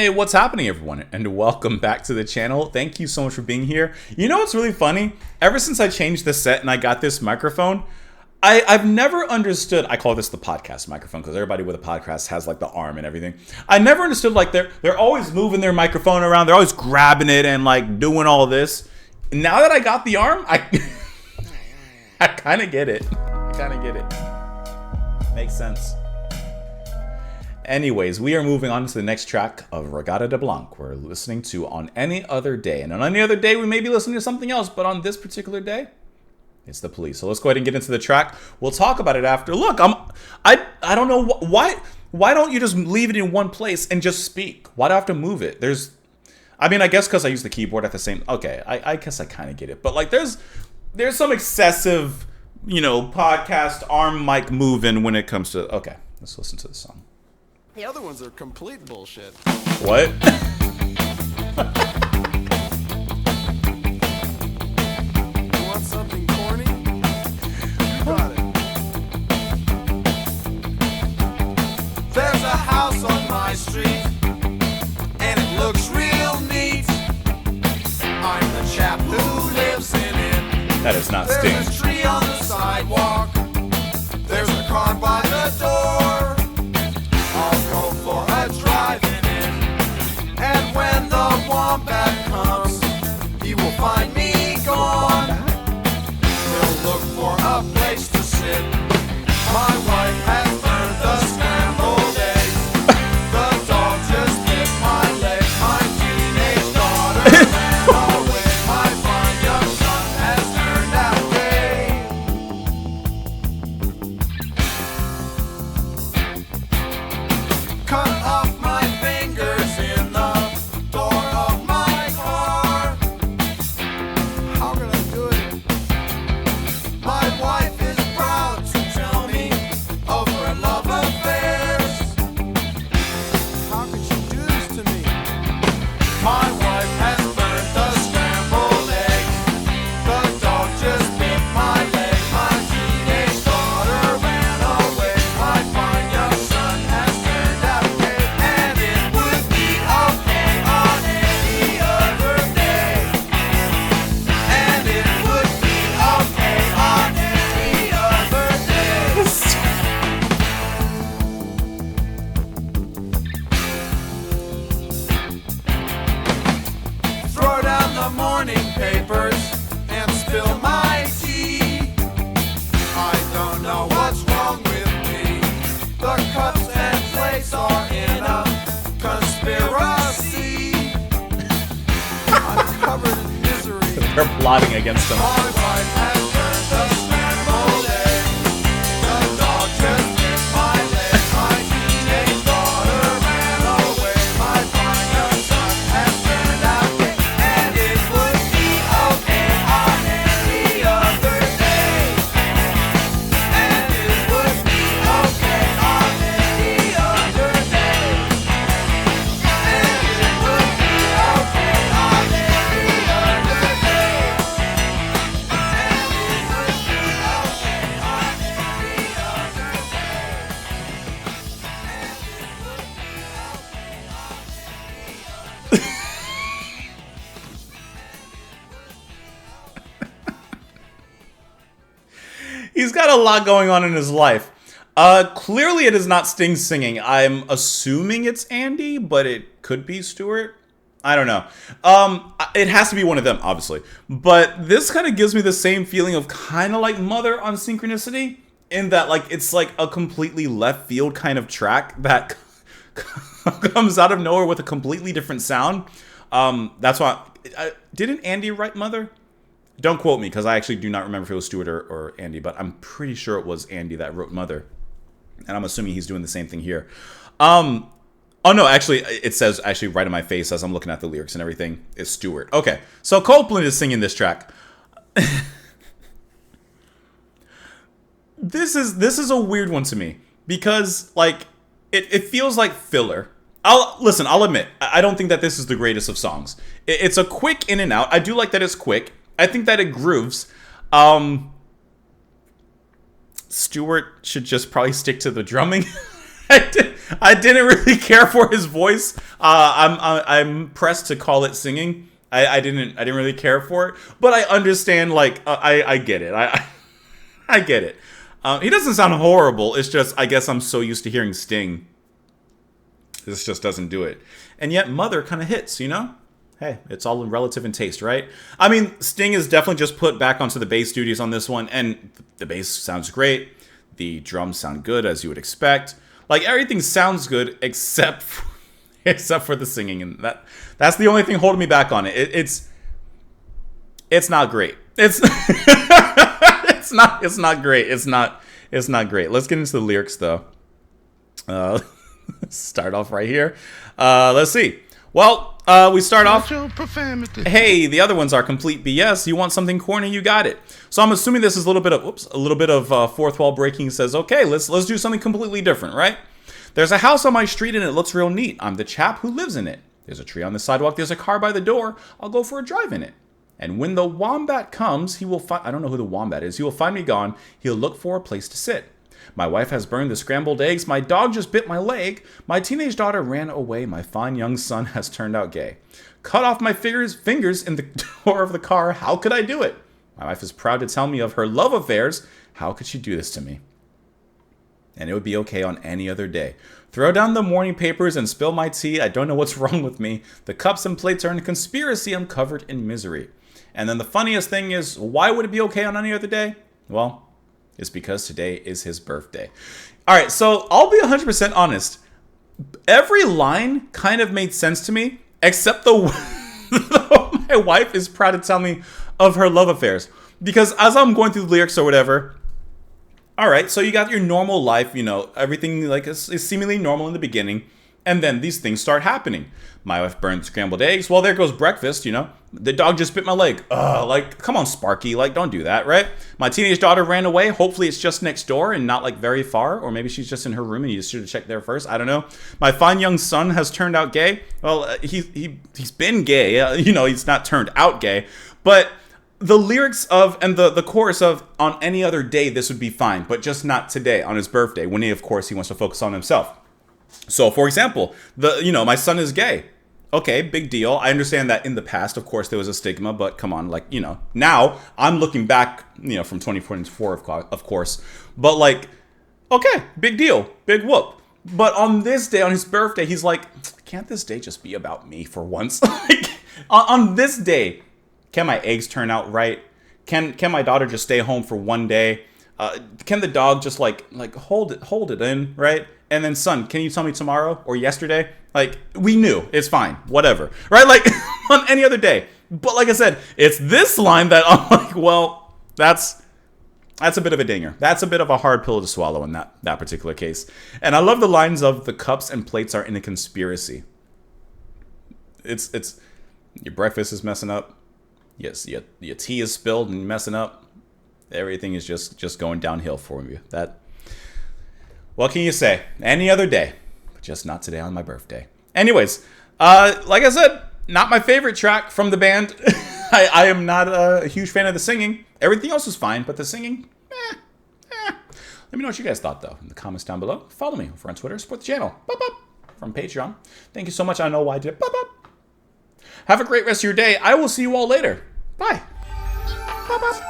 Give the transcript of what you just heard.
Hey, what's happening, everyone? And welcome back to the channel. Thank you so much for being here. You know what's really funny? Ever since I changed the set and I got this microphone, I've never understood. I call this the podcast microphone because everybody with a podcast has like the arm and everything. I never understood like they're always moving their microphone around. They're always grabbing it and like doing all this. Now that I got the arm, I kind of get it. Makes sense. Anyways, we are moving on to the next track of Reggatta de Blanc. We're listening to On Any Other Day. And on any other day, we may be listening to something else. But on this particular day, it's The Police. So let's go ahead and get into the track. We'll talk about it after. Look, I don't know why don't you just leave it in one place and just speak? Why do I have to move it? I guess because I use the keyboard at the same. Okay, I guess I kind of get it. But like, there's some excessive, podcast arm mic moving when it comes to. Okay, let's listen to the song. The other ones are complete bullshit. What? You want something corny? You got it. There's a house on my street, and it looks real neat. I'm the chap who lives in it. That is not Sting. There's a tree on the sidewalk. There's a car by the door. I'll go for a drive in it, and when the wombat comes, he will find me gone. He'll look for a place to sit. My wife has burned the scrambled eggs. The dog just bit my leg. My teenage daughter ran away. My fine young son has turned out gay. Cut off my fingers in the door of my car. How can I do it? My wife is proud to tell me of her love affairs. How could she do this to me? My wife has burned the scrambled eggs. The dog just bit my leg. My teenage daughter ran away. My fine young son has turned out gay. And it would be okay on any other day. And it would be okay on any other day. Throw down the morning papers and spill my tea. I don't know what's wrong with me. The cups and plates are in a conspiracy. I'm covered in misery. They're plotting against them. My wife has turned the scrambled egg. The dog just bit my leg. My teenage daughter ran away. My fine young son has turned out gay. And it would be okay on any other day. And it would be okay on any other day. And it would be okay on any other day. He's got a lot going on in his life. Clearly it is not Sting singing. I'm assuming it's Andy, but it could be Stewart. I don't know. It has to be one of them, obviously. But this kind of gives me the same feeling of kind of like Mother on Synchronicity, in that like it's like a completely left field kind of track that comes out of nowhere with a completely different sound. That's why. Didn't Andy write Mother? Don't quote me, because I actually do not remember if it was Stewart or Andy, but I'm pretty sure it was Andy that wrote Mother. And I'm assuming he's doing the same thing here. Oh no, actually, it says actually right in my face as I'm looking at the lyrics and everything, it's Stewart. Okay, so Copeland is singing this track. This is a weird one to me, because like it feels like filler. I'll admit, I don't think that this is the greatest of songs. It's a quick in and out. I do like that it's quick. I think that it grooves. Stewart should just probably stick to the drumming. I didn't really care for his voice. I'm pressed to call it singing. I didn't really care for it, but I understand. Like I get it. I get it. He doesn't sound horrible. It's just I guess I'm so used to hearing Sting. This just doesn't do it. And yet Mother kind of hits, you know? Hey, it's all relative in taste, right? I mean, Sting is definitely just put back onto the bass duties on this one, and the bass sounds great. The drums sound good, as you would expect. Like, everything sounds good except for the singing, and that's the only thing holding me back on it. It's not great. It's it's not great. It's not great. Let's get into the lyrics, though. Start off right here. Let's see. Well, we start off. Hey, the other ones are complete BS. You want something corny? You got it. So I'm assuming this is a little bit of fourth wall breaking. Says, okay, let's do something completely different, right? There's a house on my street and it looks real neat. I'm the chap who lives in it. There's a tree on the sidewalk. There's a car by the door. I'll go for a drive in it. And when the wombat comes, he will find. I don't know who the wombat is. He will find me gone. He'll look for a place to sit. My wife has burned the scrambled eggs. My dog just bit my leg. My teenage daughter ran away. My fine young son has turned out gay. Cut off my fingers in the door of the car. How could I do it? My wife is proud to tell me of her love affairs. How could she do this to me? And it would be okay on any other day. Throw down the morning papers and spill my tea. I don't know what's wrong with me. The cups and plates are in a conspiracy. I'm covered in misery. And then the funniest thing is, why would it be okay on any other day? Well, it's because today is his birthday. All right, so I'll be 100% honest. Every line kind of made sense to me, except my wife is proud to tell me of her love affairs. Because as I'm going through the lyrics or whatever, all right, so you got your normal life, you know, everything like is seemingly normal in the beginning, and then these things start happening. My wife burned scrambled eggs. Well, there goes breakfast, you know. The dog just bit my leg. Like, come on, Sparky. Like, don't do that, right? My teenage daughter ran away. Hopefully it's just next door and not, like, very far. Or maybe she's just in her room and you just should have checked there first. I don't know. My fine young son has turned out gay. Well, he's been gay. You know, he's not turned out gay. But the lyrics of, and the chorus of, on any other day, this would be fine. But just not today, on his birthday, when of course, he wants to focus on himself. So, for example, my son is gay. Okay, big deal. I understand that in the past, of course, there was a stigma, but come on, like, you know, now I'm looking back, you know, from 2024, of course, but like, okay, big deal, big whoop. But on this day, on his birthday, he's like, can't this day just be about me for once? Like, on this day, can my eggs turn out right? Can my daughter just stay home for one day? Can the dog just like hold it in, right? And then, son, can you tell me tomorrow or yesterday? Like, we knew. It's fine. Whatever. Right? Like, on any other day. But like I said, it's this line that I'm like, well, that's a bit of a dinger. That's a bit of a hard pill to swallow in that particular case. And I love the lines of the cups and plates are in a conspiracy. It's your breakfast is messing up. Yes, your tea is spilled and messing up. Everything is just going downhill for you. What can you say? Any other day, but just not today on my birthday. Anyways, like I said, not my favorite track from the band. I am not a huge fan of the singing. Everything else is fine, but the singing, Let me know what you guys thought, though, in the comments down below. Follow me over on Twitter. Support the channel. Bop, bop, from Patreon. Thank you so much. I know why I did it. Bop, bop. Have a great rest of your day. I will see you all later. Bye. Bop, bop.